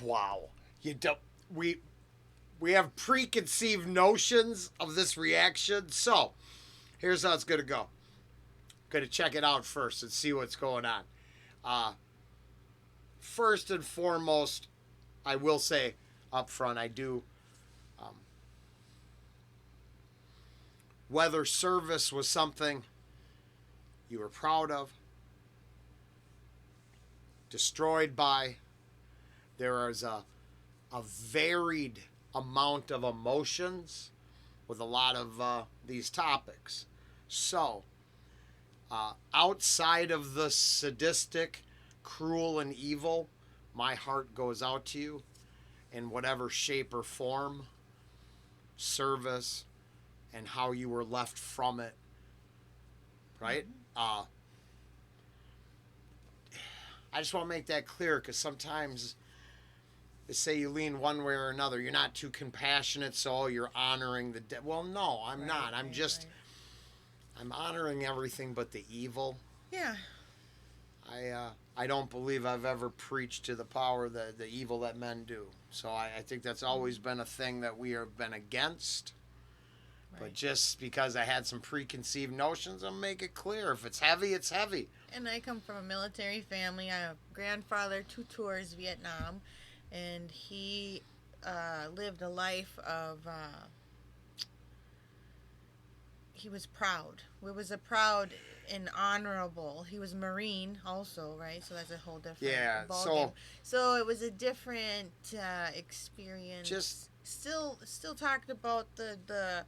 Wow. You don't. We have preconceived notions of this reaction. So here's how it's gonna go. Gonna check it out first and see what's going on. Uh, First and foremost, I will say up front, I do. Um, Whether service was something you were proud of, destroyed by, there is a varied amount of emotions with a lot of these topics. So, outside of the sadistic, cruel, and evil, my heart goes out to you in whatever shape or form, service, and how you were left from it. Right? I just want to make that clear because sometimes they say you lean one way or another. You're not too compassionate, so you're honoring the dead. Well, no, I'm not. I'm just, I'm honoring everything but the evil. Yeah. I don't believe I've ever preached to the power the evil that men do. So I think that's always been a thing that we have been against. Right. But just because I had some preconceived notions, I'll make it clear. If it's heavy, it's heavy. And I come from a military family. I have a grandfather, 2 tours Vietnam, and he lived a life of. He was proud. He was a proud and honorable. He was Marine also, right? So that's a whole different ballgame. So it was a different experience. Just still talked about the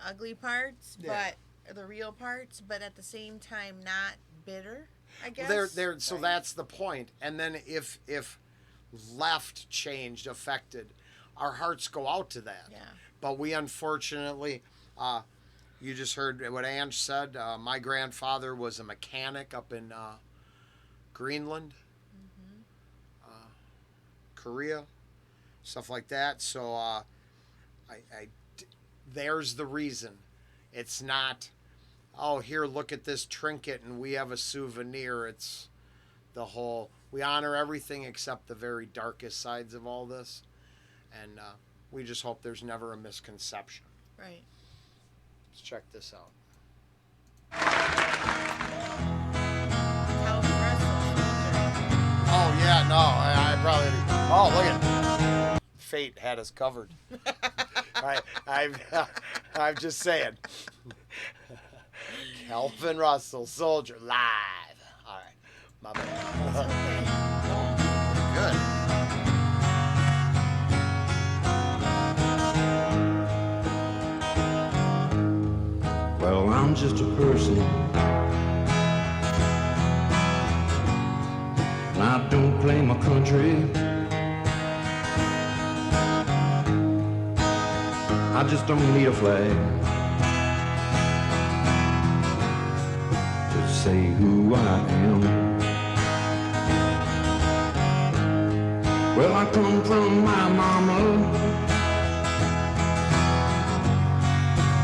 ugly parts, but the real parts, but at the same time not bitter, I guess. So that's the point. And then if left, changed, affected, our hearts go out to that. Yeah. But we unfortunately, you just heard what Ange said. My grandfather was a mechanic up in Greenland, Korea, stuff like that. So there's the reason. It's not, oh, here, look at this trinket and we have a souvenir. It's the whole, we honor everything except the very darkest sides of all this. And we just hope there's never a misconception. Right. Let's check this out. Oh, yeah, no, I probably, oh, look at, fate had us covered. I'm just saying. Calvin Russell, Soldier, live. All right, my bad. Good. Well, I'm just a person, and I don't play my country. I just don't need a flag to say who I am. Well, I come from my mama,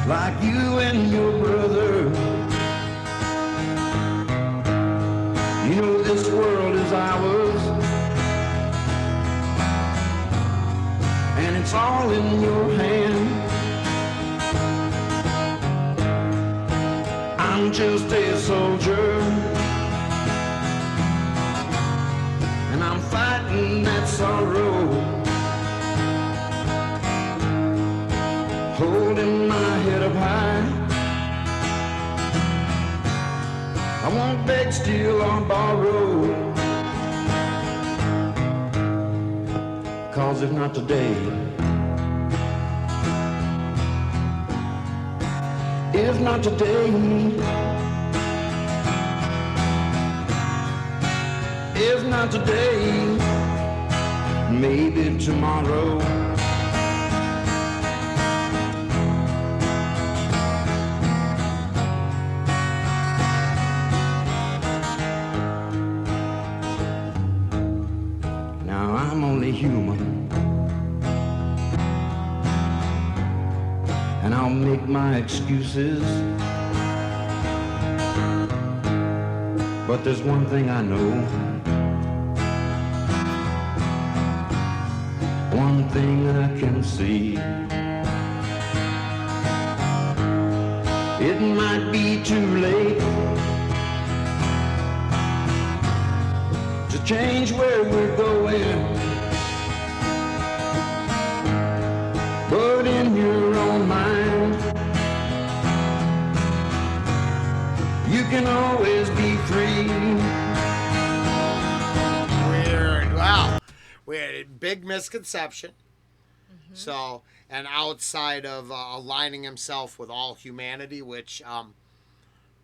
like you and your brother. You know this world is ours, and it's all in your hand. I'm just a soldier, and I'm fighting that sorrow, holding my head up high. I won't beg, steal, or borrow, 'cause if not today, if not today, if not today, maybe tomorrow. Now I'm only human, and I'll make my excuses, but there's one thing I know, thing I can see. It might be too late to change where we're going, but in your own mind, you can always be free. Weird. Wow. We had a big misconception. So, and outside of aligning himself with all humanity, which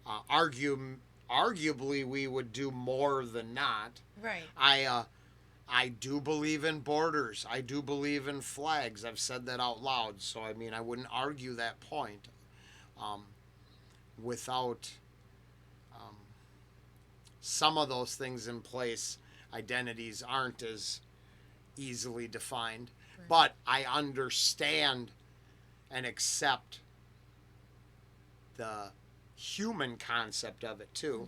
arguably we would do more than not. Right. I do believe in borders. I do believe in flags. I've said that out loud. So, I mean, I wouldn't argue that point without some of those things in place. Identities aren't as easily defined. Right. But I understand and accept the human concept of it too.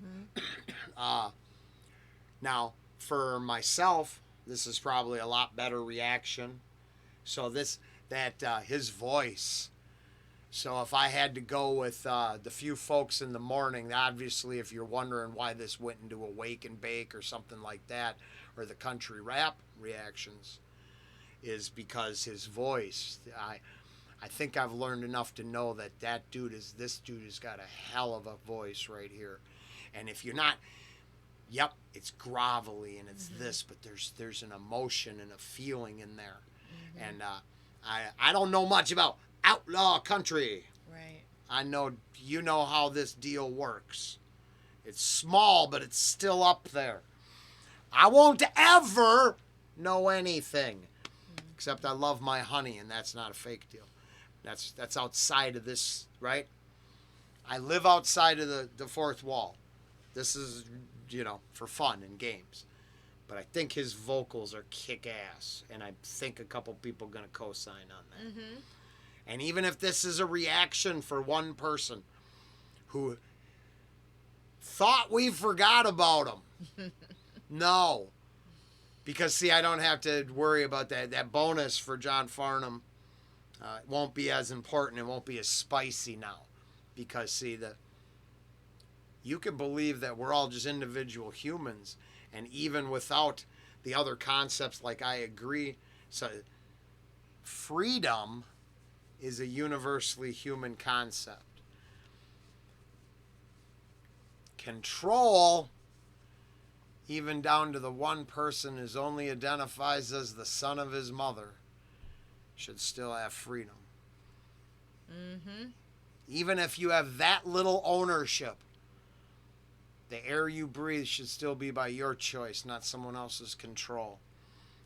Now, for myself, this is probably a lot better reaction. So his voice. So if I had to go with the few folks in the morning, obviously, if you're wondering why this went into a wake and bake or something like that, or the country rap reactions, is because his voice. I think I've learned enough to know that this dude has got a hell of a voice right here. And if you're not, yep, it's grovelly and it's this, but there's an emotion and a feeling in there. And I don't know much about outlaw country. Right. I know you know how this deal works. It's small, but it's still up there. I won't ever know anything. Except I love my honey, and that's not a fake deal. That's outside of this, right? I live outside of the fourth wall. This is, for fun and games. But I think his vocals are kick-ass, and I think a couple people are going to co-sign on that. And even if this is a reaction for one person who thought we forgot about him, no. Because, see, I don't have to worry about that bonus for John Farnham. It won't be as important. It won't be as spicy now. Because, see, you can believe that we're all just individual humans. And even without the other concepts, like I agree, so freedom is a universally human concept. Control, even down to the one person who only identifies as the son of his mother, should still have freedom. Even if you have that little ownership, the air you breathe should still be by your choice, not someone else's control.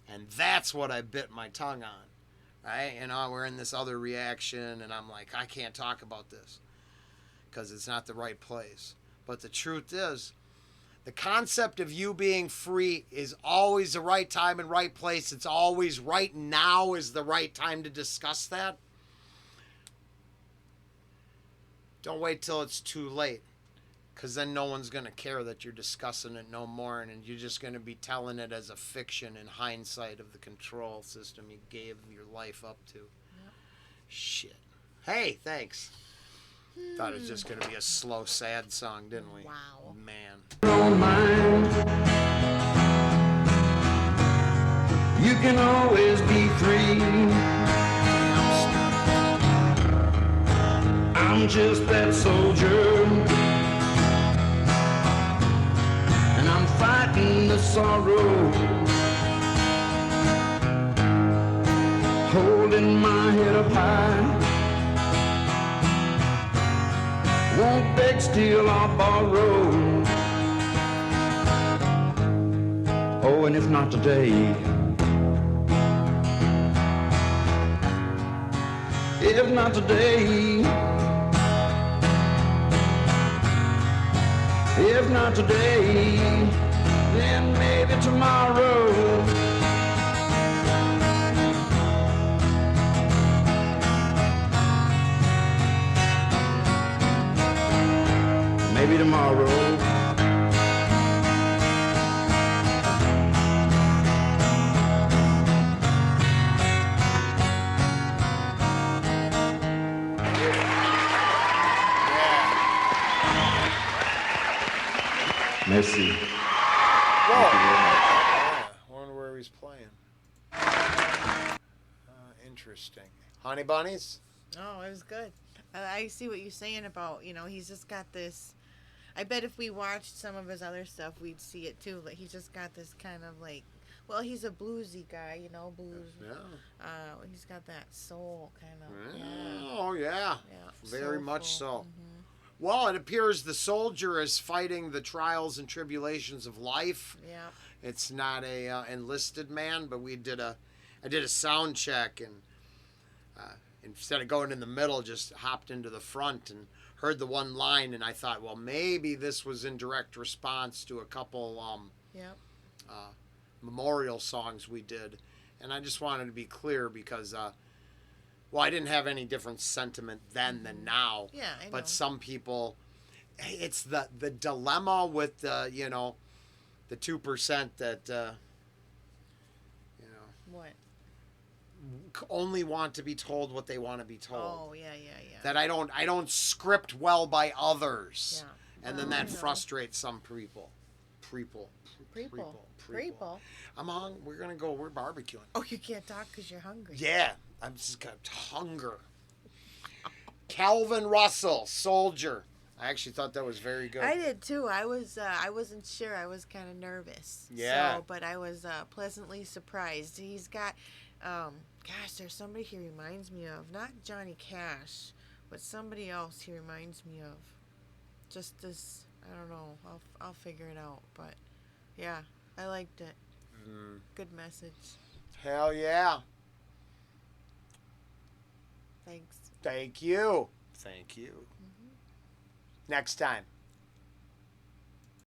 And that's what I bit my tongue on. Right? We're in this other reaction, and I'm like, I can't talk about this because it's not the right place. But the truth is, the concept of you being free is always the right time and right place. It's always right now is the right time to discuss that. Don't wait till it's too late, because then no one's going to care that you're discussing it no more, and you're just going to be telling it as a fiction in hindsight of the control system you gave your life up to. Yep. Shit. Hey, thanks. Thought it was just going to be a slow, sad song, didn't we? Wow. Man. Don't mind. You can always be free. I'm just that soldier, and I'm fighting the sorrow, holding my head up high. Won't beg, steal, or borrow. Oh, and if not today, if not today, if not today, then maybe tomorrow. Maybe tomorrow. Merci. Whoa. Yeah, wonder where he's playing. Interesting. Honey Bunnies? Oh, it was good. I see what you're saying about, he's just got this. I bet if we watched some of his other stuff, we'd see it too. Like, he's just got this kind of like, well, he's a bluesy guy, blues. Yeah. He's got that soul kind of. Yeah. Oh, yeah. Very soulful. much so. Mm-hmm. Well, it appears the soldier is fighting the trials and tribulations of life. Yeah. It's not a enlisted man, but I did a sound check, and instead of going in the middle, just hopped into the front and heard the one line, and I thought, well, maybe this was in direct response to a couple memorial songs we did. And I just wanted to be clear because, I didn't have any different sentiment then than now. Yeah, I know. But some people, it's the dilemma with the 2% that, What? only want to be told what they want to be told. Oh, yeah. That I don't script well by others. Yeah. And then that frustrates some people. People. I'm hungry. We're barbecuing. Oh, you can't talk because you're hungry. Yeah, I'm just got hunger. Calvin Russell, Soldier. I actually thought that was very good. I did too. I wasn't sure. I was kind of nervous. Yeah. But I was pleasantly surprised. He's got, there's somebody he reminds me of. Not Johnny Cash, but somebody else he reminds me of. Just this, I don't know. I'll figure it out. But yeah, I liked it. Good message. Hell yeah. Thanks. Thank you. Next time.